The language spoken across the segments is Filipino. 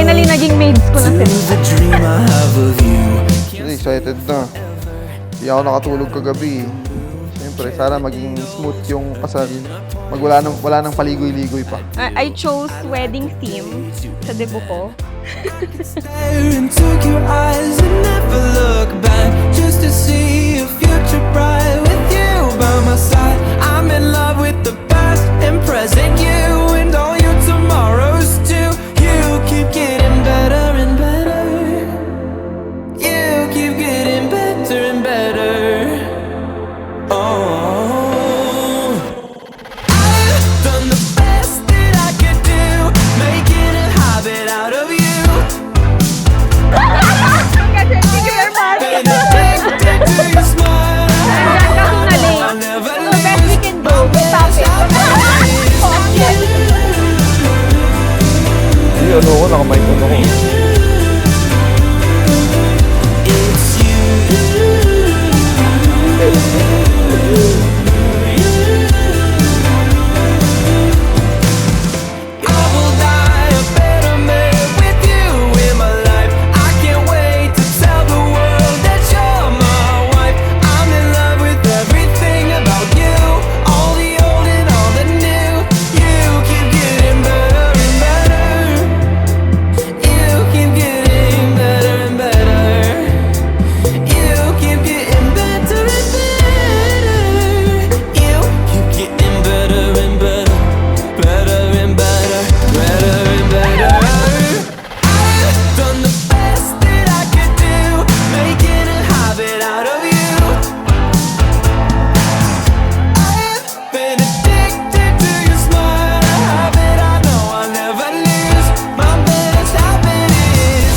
Finally, naging maids ko na sila. Actually, excited na. Hindi ako nakatulog kagabi. Siyempre, sana maging smooth yung kasal. Wala nang paligoy-ligoy pa. I chose wedding theme sa debut ko. And took your eyes and never look back, just to see a future bright with you by my side. I'm in love with the past and present, you and all your tomorrows too. You keep getting better and better. You keep getting better and better. Oh, I've done the best that I could do, making a habit out of you. Thank you very much. Been addicted to your smile. I'll never The best we can do, stop it. Hindi, ano ako, nakamay ko na ako. It's I will die a better man with you in my life. I can't wait to tell the world that you're my wife. I'm in love with everything about you, all the old and all the new. You keep getting better and better. You keep getting better and better. You keep getting better and better. You keep getting better and better. Better and better, better and better. I've done the best that I could do, making a habit out of you. I've been addicted to your smile, a habit I know I'll never lose. My best habit is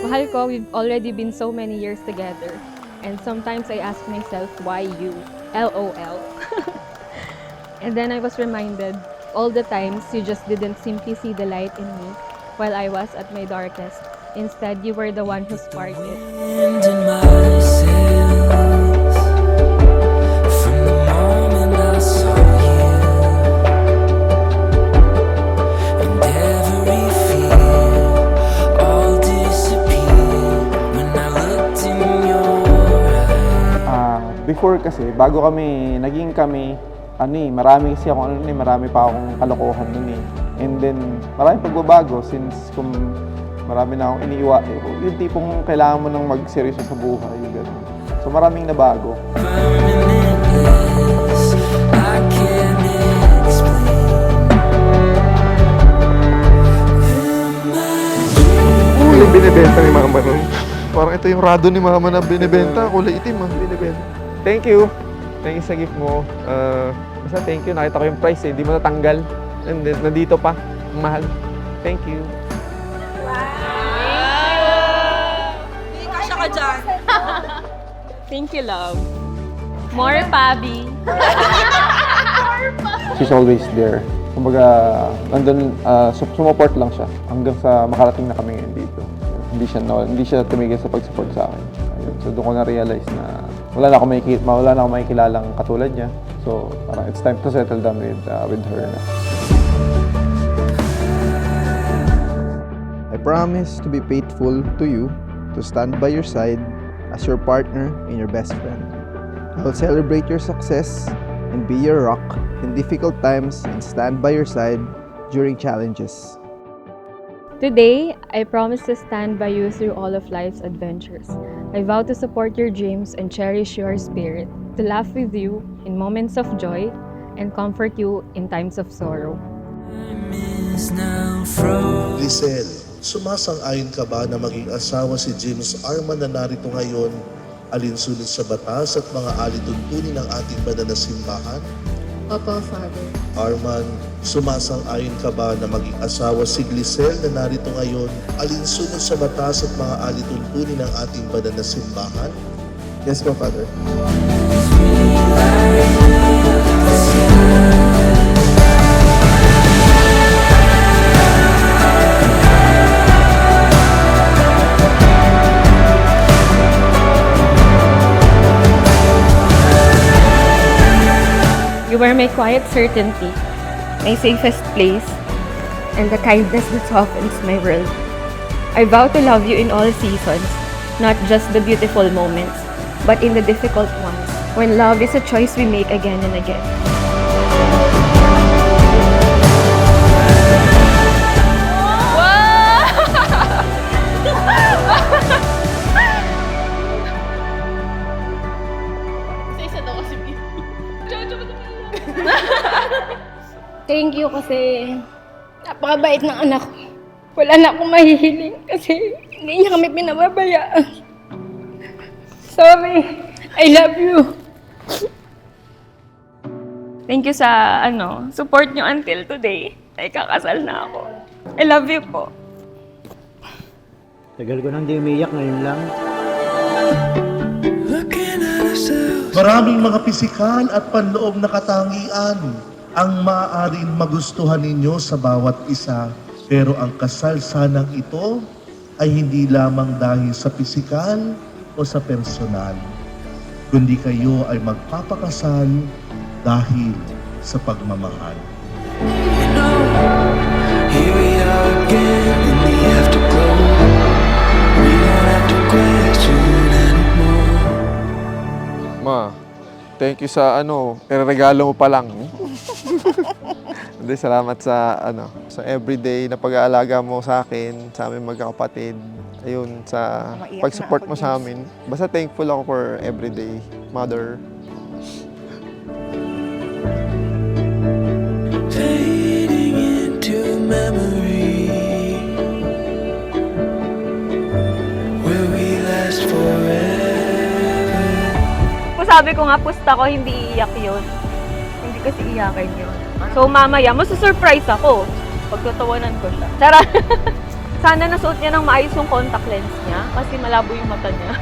Mahal ko, we've already been so many years together. And sometimes I ask myself, why you? LOL. And then I was reminded, all the times you just didn't simply see the light in me while I was at my darkest. Instead, you were the one who sparked it. wind in my sails. From the moment I saw you, and every fear all disappeared when I looked in your eyes. Before kasi, bago naging kami, marami pa akong kalokohan nun eh. And then, marami pagbabago since kung marami na akong yung tipong kailangan mo nang magseryoso sa buhay, yung gano'n. So maraming nabago. Permanentness I can't explain. Yung binibenta ni Mama nun. Parang ito yung rado ni Mama na binibenta. Kulay itim binibenta. Thank you. Thank you sa gift mo. Basta thank you. Nakita ko yung price eh. Hindi mo natanggal. And then, nandito pa. Ang mahal. Thank you. Thank you, love. More Pabi. She's always there. Kumbaga, nandun, sumuport lang siya hanggang sa makarating na kami ngayon dito. Hindi siya tumigil sa pag-support sa akin. Ayun. So doon ko na-realize na wala na akong makikilalang katulad niya. So parang it's time to settle down with her na. I promise to be faithful to you, to stand by your side as your partner and your best friend. I will celebrate your success and be your rock in difficult times and stand by your side during challenges. Today, I promise to stand by you through all of life's adventures. I vow to support your dreams and cherish your spirit, to laugh with you in moments of joy and comfort you in times of sorrow. is now frozen. Glisel, sumasang-ayon ka ba na maging asawa si James Arman na narito ngayon, alinsunod sa batas at mga alituntunin ng ating banal na simbahan? Opo, Father. Arman, sumasang-ayon ka ba na maging asawa si Glisel na narito ngayon, alinsunod sa batas at mga alituntunin ng ating banal na simbahan? Yes po, Father. We light up the sky. You are my quiet certainty, my safest place, and the kindness that softens my world. I vow to love you in all seasons, not just the beautiful moments, but in the difficult ones, when love is a choice we make again and again. Thank you kasi napakabait ng anak ko. Wala na akong mahihiling kasi hindi niya kami pinababayaan. Sorry. I love you. Thank you sa support nyo until today. Ay, kakasal na ako. I love you po. Tagal ko nang di umiyak, ngayon lang. Maraming mga pisikal at panloob na katangian ang maaaring magustuhan ninyo sa bawat isa. Pero ang kasal sanang ito ay hindi lamang dahil sa pisikal o sa personal, kundi kayo ay magpapakasal dahil sa pagmamahal. Here we are again in the afterglow. We don't have to question anymore. Ma, thank you sa regalo mo pa lang. Hindi, salamat sa sa everyday na pag-aalaga mo sa akin, sa aming magkakapatid. Ayun, sa pag-support mo sa amin. Basta thankful ako for everyday, Mother. Fading into memory, will we last forever? Kung sabi ko nga, pusta ko, hindi iiyak yun. Hindi kasi iyakin yun. So mamaya, masusurprise ako. Pagtatawanan ko siya. Tara! Sana nasuot niya ng maayos yung contact lens niya kasi malabo yung mata niya.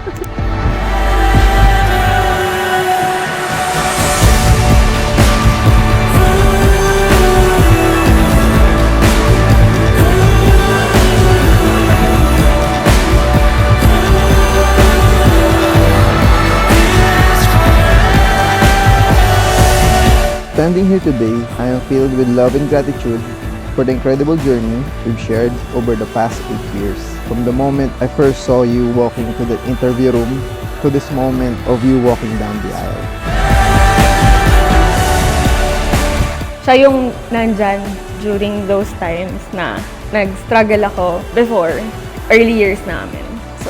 Standing here today, I am filled with love and gratitude for the incredible journey we've shared over the past 8 years. From the moment I first saw you walking to the interview room to this moment of you walking down the aisle. Siya yung nandyan during those times na nag-struggle ako before, early years namin. So,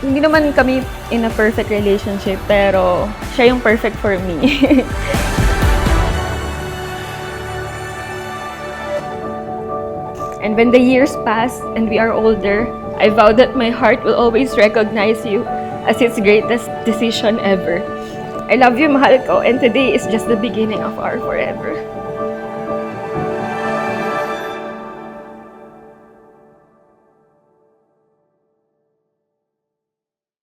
hindi naman kami in a perfect relationship, pero siya yung perfect for me. And when the years pass and we are older, I vow that my heart will always recognize you as its greatest decision ever. I love you, mahal ko, and today is just the beginning of our forever.